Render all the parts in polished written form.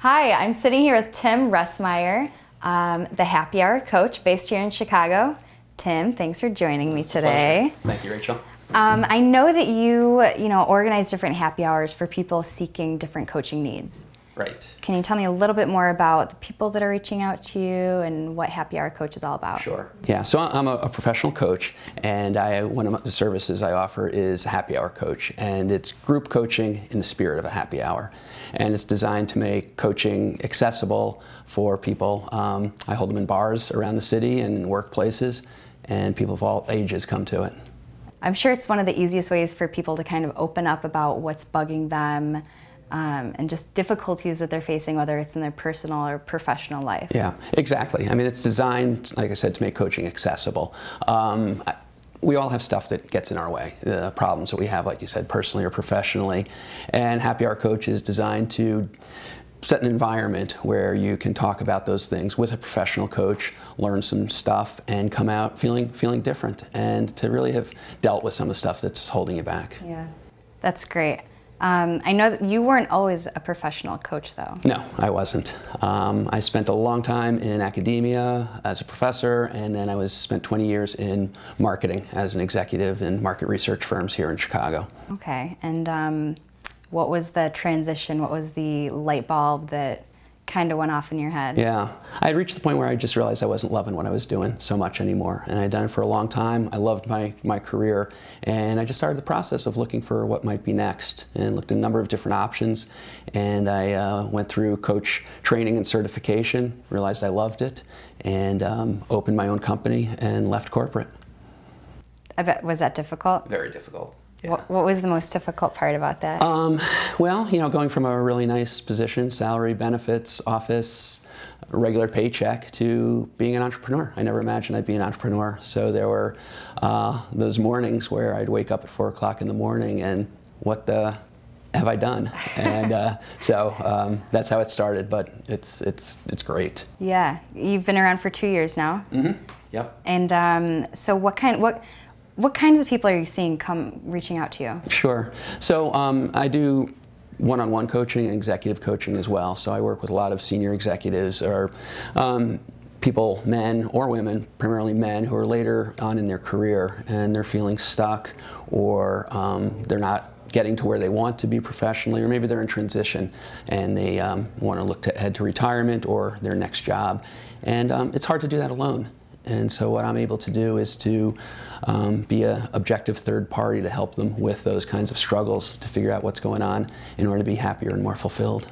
Hi, I'm sitting here with Tim Ressmeyer, the happy hour coach based here in Chicago. Tim, thanks for joining me today. Thank you, Rachel. I know that you organize different happy hours for people seeking different coaching needs. Right. Can you tell me a little bit more about the people that are reaching out to you and what Happy Hour Coach is all about? Sure. Yeah, so I'm a professional coach, and one of the services I offer is Happy Hour Coach, and it's group coaching in the spirit of a happy hour. And it's designed to make coaching accessible for people. I hold them in bars around the city and workplaces, and people of all ages come to it. I'm sure it's one of the easiest ways for people to kind of open up about what's bugging them, and just difficulties that they're facing, whether it's in their personal or professional life. Yeah, exactly. I mean, it's designed, like I said, to make coaching accessible. We all have stuff that gets in our way, the problems that we have, like you said, personally or professionally. And Happy Hour Coach is designed to set an environment where you can talk about those things with a professional coach, learn some stuff, and come out feeling different, and to really have dealt with some of the stuff that's holding you back. Yeah, that's great. I know that you weren't always a professional coach, though. No, I wasn't. I spent a long time in academia as a professor, and then I spent 20 years in marketing as an executive in market research firms here in Chicago. Okay, and what was the transition? What was the light bulb that kind of went off in your head? Yeah, I had reached the point where I just realized I wasn't loving what I was doing so much anymore, and I'd done it for a long time. I loved my career, and I just started the process of looking for what might be next, and looked at a number of different options, and I went through coach training and certification, realized I loved it, and opened my own company and left corporate. I bet, was that difficult? Very difficult. Yeah. What was the most difficult part about that? Well, going from a really nice position, salary, benefits, office, regular paycheck, to being an entrepreneur. I never imagined I'd be an entrepreneur. So there were those mornings where I'd wake up at 4 o'clock in the morning and what the have I done? And so that's how it started, but it's great. Yeah, you've been around for 2 years now. Mm-hmm. Yep. And so what kinds of people are you seeing reaching out to you? Sure. So I do one-on-one coaching and executive coaching as well. So I work with a lot of senior executives or people, men or women, primarily men, who are later on in their career and they're feeling stuck, or they're not getting to where they want to be professionally, or maybe they're in transition and they want to look ahead to retirement or their next job. And it's hard to do that alone. And so what I'm able to do is to be an objective third party to help them with those kinds of struggles, to figure out what's going on in order to be happier and more fulfilled.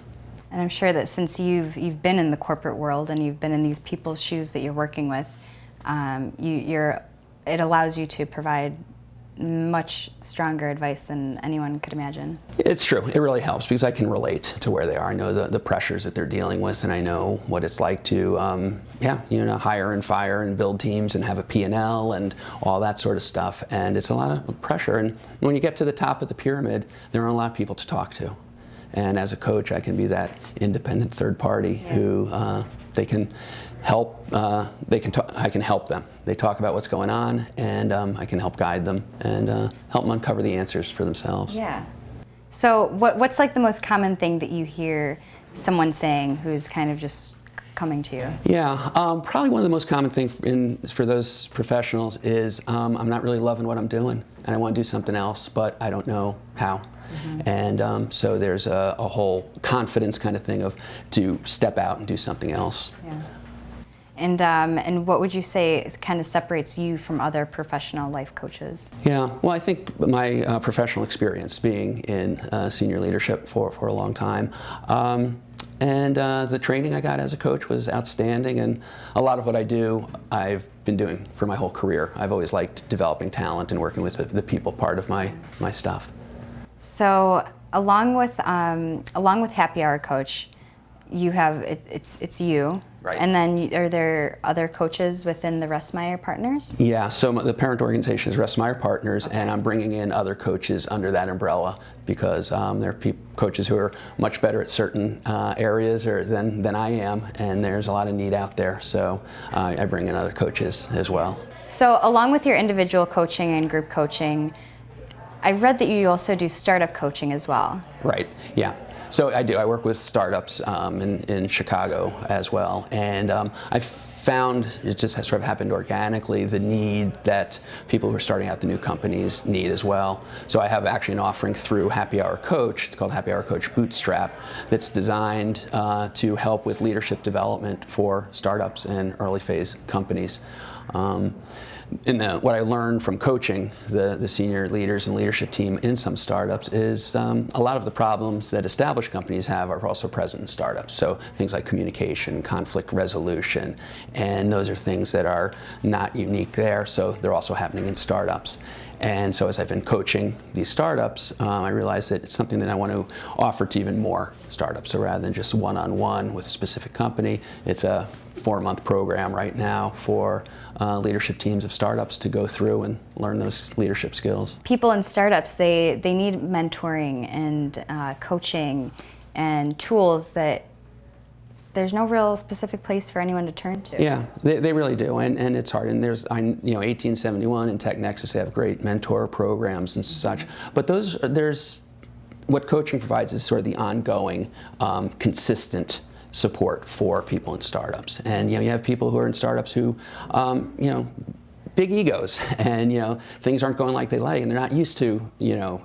And I'm sure that since you've been in the corporate world and you've been in these people's shoes that you're working with, it allows you to provide much stronger advice than anyone could imagine. It's true. It really helps because I can relate to where they are. I know the pressures that they're dealing with, and I know what it's like to hire and fire and build teams and have a P&L and all that sort of stuff. And it's a lot of pressure. And when you get to the top of the pyramid, there aren't a lot of people to talk to. And as a coach, I can be that independent third party who they can help. I can help them. They talk about what's going on, and I can help guide them and help them uncover the answers for themselves. Yeah. So what's like the most common thing that you hear someone saying who's kind of just coming to you? Yeah, probably one of the most common things for those professionals is I'm not really loving what I'm doing, and I want to do something else, but I don't know how. Mm-hmm. And so there's a whole confidence kind of thing to step out and do something else. Yeah. And what would you say kind of separates you from other professional life coaches? Yeah, well, I think my professional experience being in senior leadership for a long time, and the training I got as a coach was outstanding, and a lot of what I do I've been doing for my whole career. I've always liked developing talent and working with the people part of my stuff. So along with Happy Hour Coach, you have it's you. Right. And then are there other coaches within the Ressmeyer Partners? Yeah, so the parent organization is Ressmeyer Partners, and I'm bringing in other coaches under that umbrella because there are coaches who are much better at certain areas than I am, and there's a lot of need out there. So I bring in other coaches as well. So along with your individual coaching and group coaching, I've read that you also do startup coaching as well. Right, yeah. So I do. I work with startups in Chicago as well. And I found, it just has sort of happened organically, the need that people who are starting out the new companies need as well. So I have actually an offering through Happy Hour Coach. It's called Happy Hour Coach Bootstrap, that's designed to help with leadership development for startups and early phase companies. What I learned from coaching the senior leaders and leadership team in some startups is a lot of the problems that established companies have are also present in startups. So things like communication, conflict resolution, and those are things that are not unique there, so they're also happening in startups. And so as I've been coaching these startups, I realized that it's something that I want to offer to even more startups. So rather than just one-on-one with a specific company, it's a 4-month program right now for leadership teams of startups to go through and learn those leadership skills. People in startups, they need mentoring and coaching and tools that there's no real specific place for anyone to turn to. Yeah, they really do, and it's hard. And there's, 1871 and Tech Nexus, they have great mentor programs and such. But what coaching provides is sort of the ongoing, consistent support for people in startups. And you have people who are in startups who, big egos, and things aren't going like they like, and they're not used to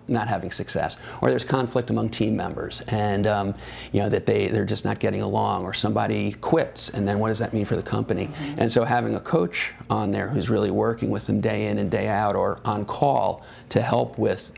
not having success, or there's conflict among team members, and that they're just not getting along, or somebody quits, and then what does that mean for the company? Mm-hmm. And so having a coach on there who's really working with them day in and day out, or on call to help with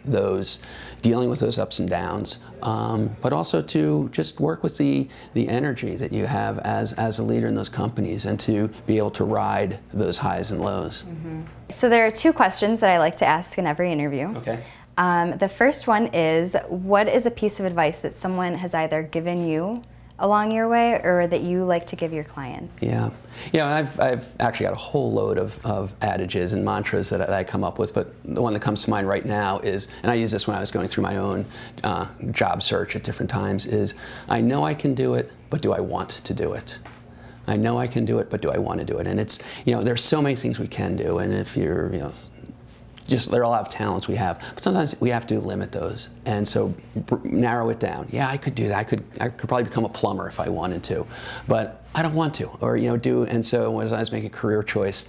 dealing with those ups and downs, but also to just work with the energy that you have as a leader in those companies, and to be able to ride those highs and lows. Mm-hmm. So there are 2 questions that I like to ask in every interview. Okay. The first one is, what is a piece of advice that someone has either given you along your way, or that you like to give your clients? Yeah, I've actually got a whole load of adages and mantras that I come up with, but the one that comes to mind right now is, and I used this when I was going through my own job search at different times, is, I know I can do it, but do I want to do it? I know I can do it, but do I want to do it? And it's, there's so many things we can do, and if you're, there are a lot of talents we have, but sometimes we have to limit those, and so narrow it down. Yeah, I could do that. I could probably become a plumber if I wanted to, but I don't want to, or And so as I was making a career choice,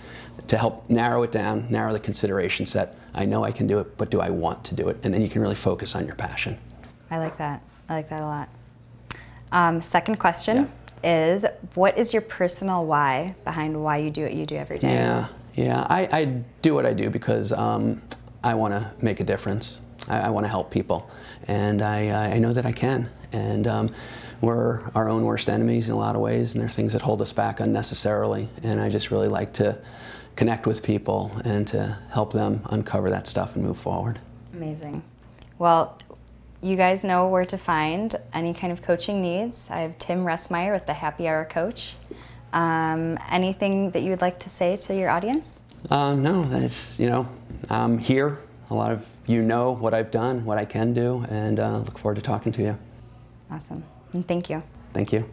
to help narrow it down, narrow the consideration set. I know I can do it, but do I want to do it? And then you can really focus on your passion. I like that. I like that a lot. Second question is, what is your personal why behind why you do what you do every day? Yeah. I do what I do because I want to make a difference. I want to help people, and I know that I can. And we're our own worst enemies in a lot of ways, and there are things that hold us back unnecessarily. And I just really like to connect with people and to help them uncover that stuff and move forward. Amazing. Well, you guys know where to find any kind of coaching needs. I have Tim Ressmeyer with the Happy Hour Coach. Anything that you would like to say to your audience? No, it's, I'm here. A lot of you know what I've done, what I can do, and look forward to talking to you. Awesome. And thank you. Thank you.